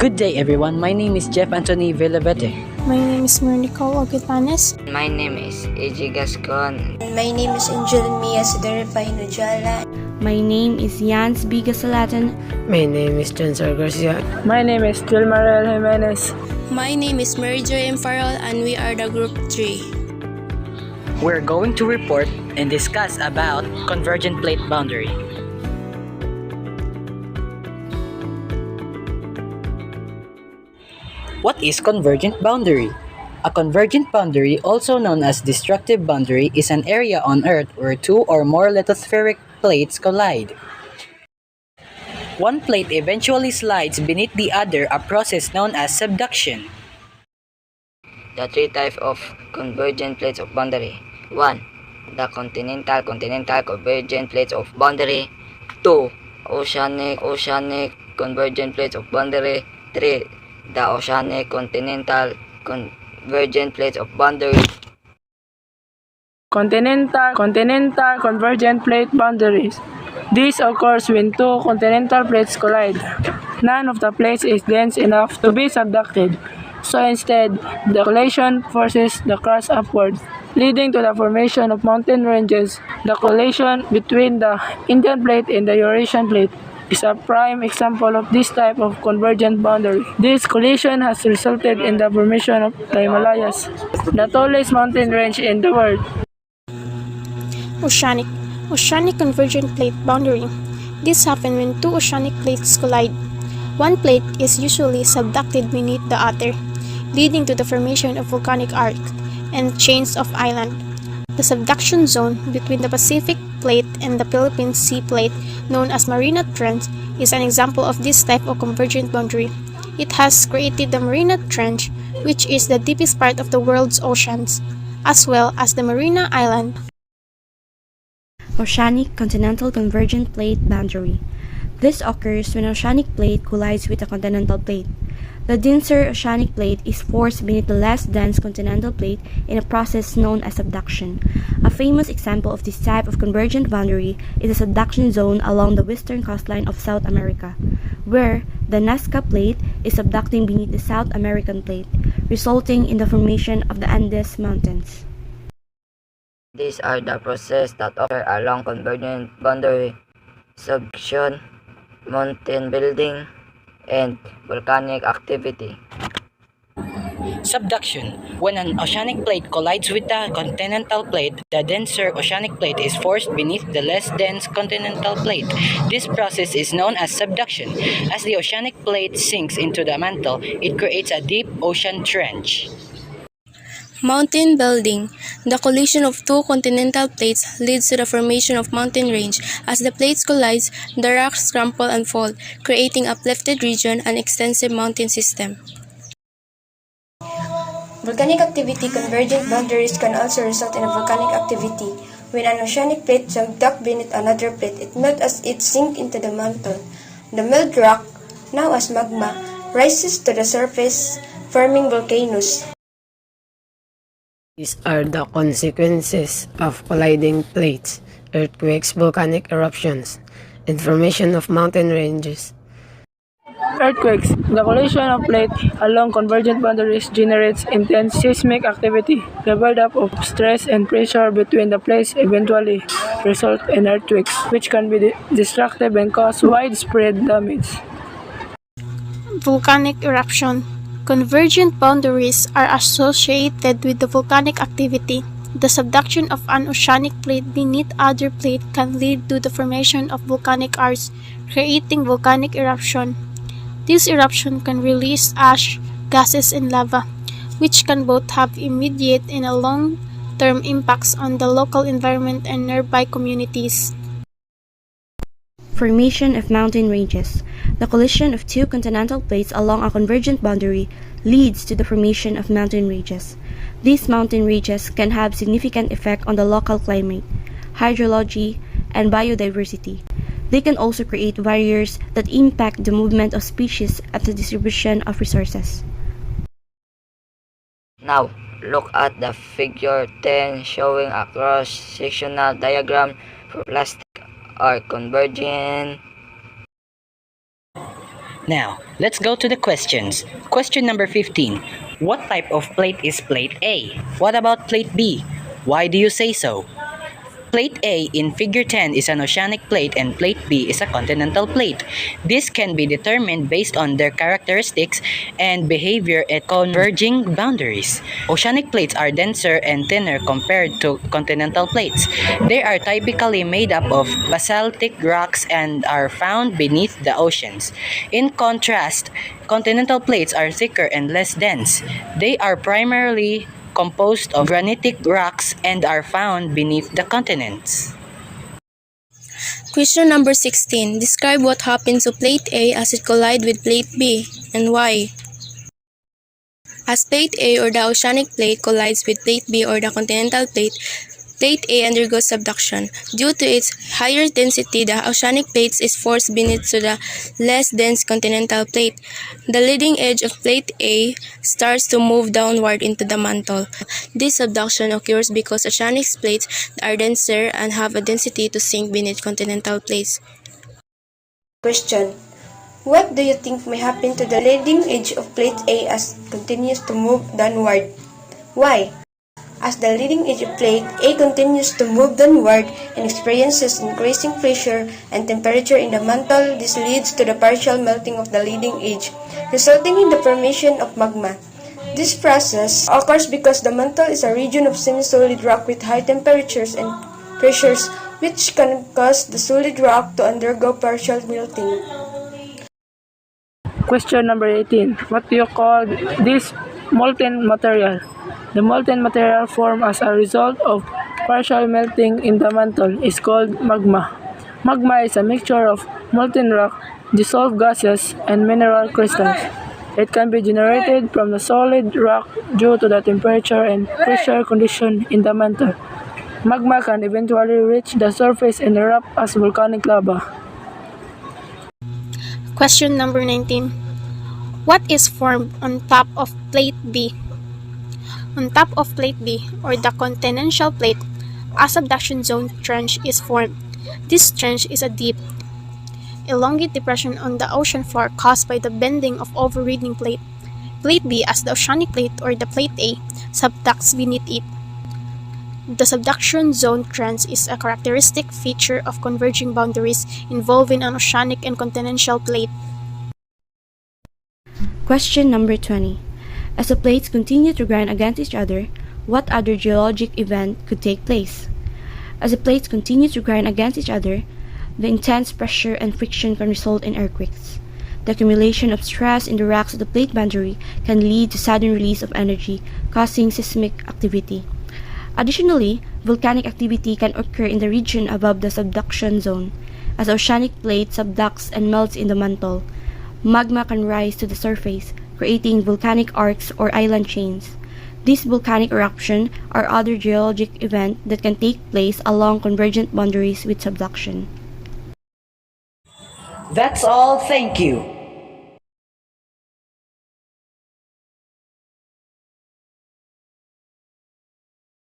Good day everyone, my name is Jeff Anthony Villavete. My name is Nicole Ogitanes. My name is AJ Gascon. My name is Angel Mia Sideripay Nujala. My name is Jans Bigasalatan. My name is Chancellor Garcia. My name is Tilmarel Jimenez. My name is Mary Joy M. Farrell and we are the Group 3. We're going to report and discuss about convergent plate boundary. What is convergent boundary? A convergent boundary, also known as destructive boundary, is an area on Earth where two or more lithospheric plates collide. One plate eventually slides beneath the other, a process known as subduction. The three types of convergent plates of boundary. 1. The continental convergent plates of boundary. 2. Oceanic convergent plates of boundary. 3. The oceanic continental convergent plates of boundary. Continental convergent plate boundaries. This occurs when two continental plates collide. None of the plates is dense enough to be subducted, so instead, the collision forces the crust upward, leading to the formation of mountain ranges. The collision between the Indian plate and the Eurasian plate is a prime example of this type of convergent boundary. This collision has resulted in the formation of the Himalayas, the tallest mountain range in the world. Oceanic convergent plate boundary. This happens when two oceanic plates collide. One plate is usually subducted beneath the other, leading to the formation of volcanic arcs and chains of islands. The subduction zone between the Pacific plate and the Philippine Sea plate, known as Mariana Trench, is an example of this type of convergent boundary. It has created the Mariana Trench, which is the deepest part of the world's oceans, as well as the Mariana Island. Oceanic continental convergent plate boundary. This occurs when an oceanic plate collides with a continental plate. The denser oceanic plate is forced beneath the less dense continental plate in a process known as subduction. A famous example of this type of convergent boundary is the subduction zone along the western coastline of South America, where the Nazca plate is subducting beneath the South American plate, resulting in the formation of the Andes Mountains. These are the processes that occur along convergent boundary: subduction, mountain building, and volcanic activity. Subduction. When an oceanic plate collides with the continental plate, the denser oceanic plate is forced beneath the less dense continental plate. This process is known as subduction. As the oceanic plate sinks into the mantle, it creates a deep ocean trench. Mountain building. The collision of two continental plates leads to the formation of mountain range. As the plates collide, the rocks crumple and fall, creating a uplifted region and extensive mountain system. Volcanic activity. Convergent boundaries can also result in a volcanic activity. When an oceanic plate subducts beneath another plate, it melts as it sinks into the mantle. The milled rock, now as magma, rises to the surface, forming volcanoes. These are the consequences of colliding plates: earthquakes, volcanic eruptions, and formation of mountain ranges. Earthquakes. The collision of plates along convergent boundaries generates intense seismic activity. The buildup of stress and pressure between the plates eventually result in earthquakes, which can be destructive and cause widespread damage. Volcanic eruption. Convergent boundaries are associated with the volcanic activity. The subduction of an oceanic plate beneath other plate can lead to the formation of volcanic arcs, creating volcanic eruption. This eruption can release ash, gases, and lava, which can both have immediate and long-term impacts on the local environment and nearby communities. Formation of mountain ranges. The collision of two continental plates along a convergent boundary leads to the formation of mountain ranges. These mountain ranges can have significant effect on the local climate, hydrology, and biodiversity. They can also create barriers that impact the movement of species and the distribution of resources. Now, look at the figure 10 showing a cross-sectional diagram for plastic are convergent. Now, let's go to the questions. Question number 15. What type of plate is plate A? What about plate B? Why do you say so? Plate A in figure 10 is an oceanic plate and plate B is a continental plate. This can be determined based on their characteristics and behavior at converging boundaries. Oceanic plates are denser and thinner compared to continental plates. They are typically made up of basaltic rocks and are found beneath the oceans. In contrast, continental plates are thicker and less dense. They are primarily composed of granitic rocks and are found beneath the continents. Question number 16. Describe what happens to plate A as it collides with plate B and why. As plate A or the oceanic plate collides with plate B or the continental plate, plate A undergoes subduction. Due to its higher density, the oceanic plate is forced beneath to the less dense continental plate. The leading edge of plate A starts to move downward into the mantle. This subduction occurs because oceanic plates are denser and have a density to sink beneath continental plates. Question. What do you think may happen to the leading edge of plate A as it continues to move downward? Why? As the leading edge of plate A continues to move downward and experiences increasing pressure and temperature in the mantle, this leads to the partial melting of the leading edge, resulting in the formation of magma. This process occurs because the mantle is a region of semi-solid rock with high temperatures and pressures, which can cause the solid rock to undergo partial melting. Question number 18. What do you call this molten material? The molten material formed as a result of partial melting in the mantle is called magma. Magma is a mixture of molten rock, dissolved gases, and mineral crystals. It can be generated from the solid rock due to the temperature and pressure condition in the mantle. Magma can eventually reach the surface and erupt as volcanic lava. Question number 19. What is formed on top of plate B? On top of plate B, or the continental plate, a subduction zone trench is formed. This trench is a deep, elongate depression on the ocean floor caused by the bending of overriding plate. Plate B, as the oceanic plate or the plate A, subducts beneath it. The subduction zone trench is a characteristic feature of converging boundaries involving an oceanic and continental plate. Question number 20. As the plates continue to grind against each other, what other geologic event could take place? As the plates continue to grind against each other, the intense pressure and friction can result in earthquakes. The accumulation of stress in the rocks of the plate boundary can lead to sudden release of energy, causing seismic activity. Additionally, volcanic activity can occur in the region above the subduction zone. As the oceanic plate subducts and melts in the mantle, magma can rise to the surface, creating volcanic arcs or island chains. These volcanic eruptions are other geologic events that can take place along convergent boundaries with subduction. That's all, thank you.